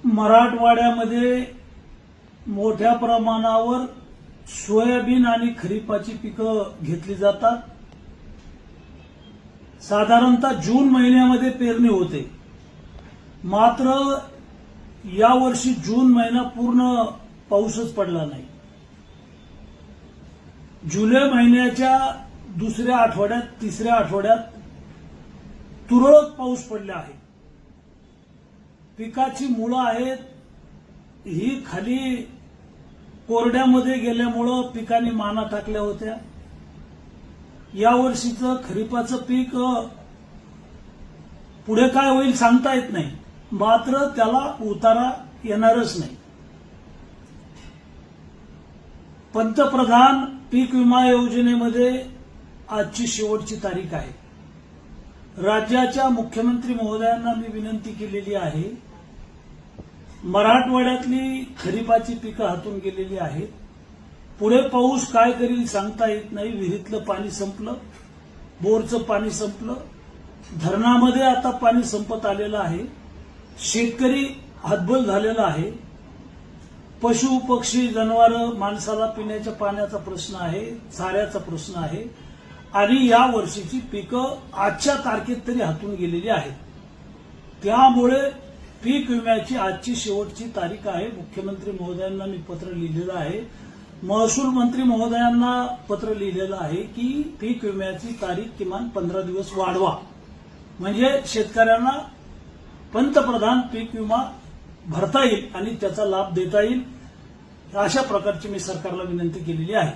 मराठवाड्यामध्ये मोठ्या प्रमाणावर सोयाबीन आणि खरीपाची पिकं घेतली जातात। साधारणतः जून महिन्यामध्ये पेरणी होते, मात्र यावर्षी जून महिना पूर्ण पाऊसच पडला नाही। जुलै महिन्याच्या दुसऱ्या आठवड्यात तिसऱ्या आठवड्यात तुरळक पाऊस पडला आहे। पिकाची मुळं आहेत ही खाली कोरड्यामध्ये गेल्यामुळं पिकांनी माना टाकल्या होत्या। यावर्षीचं खरीपाचं पीक पुढे काय होईल सांगता येत नाही, मात्र त्याला उतारा येणारच नाही। पंतप्रधान पीक विमा योजनेमध्ये आजची शेवटची तारीख आहे। राज्याच्या मुख्यमंत्री महोदयांना मी विनंती केलेली आहे, मराठवाड्यातली खरीपाची पिकं हातून गेलेली आहेत। पुढे पाऊस काय करील सांगता येत नाही। विहिरीतलं पाणी संपलं, बोरचं पाणी संपलं, धरणामध्ये आता पाणी संपत आलेलं आहे। शेतकरी हतबल झालेला आहे। पशु पक्षी जनावरं माणसाला पिण्याच्या पाण्याचा प्रश्न आहे, चाऱ्याचा प्रश्न आहे आणि या वर्षीची पिकं आजच्या तारखेत तरी हातून गेलेली आहेत। त्यामुळे पीक विम्याची आजची शेवटची तारीख आहे। मुख्यमंत्री महोदयांना मी पत्र लिहिलेलं आहे, महसूल मंत्री महोदयांना पत्र लिहिलेलं आहे की पीक विम्याची तारीख किमान 15 दिवस वाढवा, म्हणजे शेतकऱ्यांना पंतप्रधान पीक विमा भरता येईल आणि त्याचा लाभ देता येईल। अशा प्रकारची मी सरकारला विनंती केलेली आहे।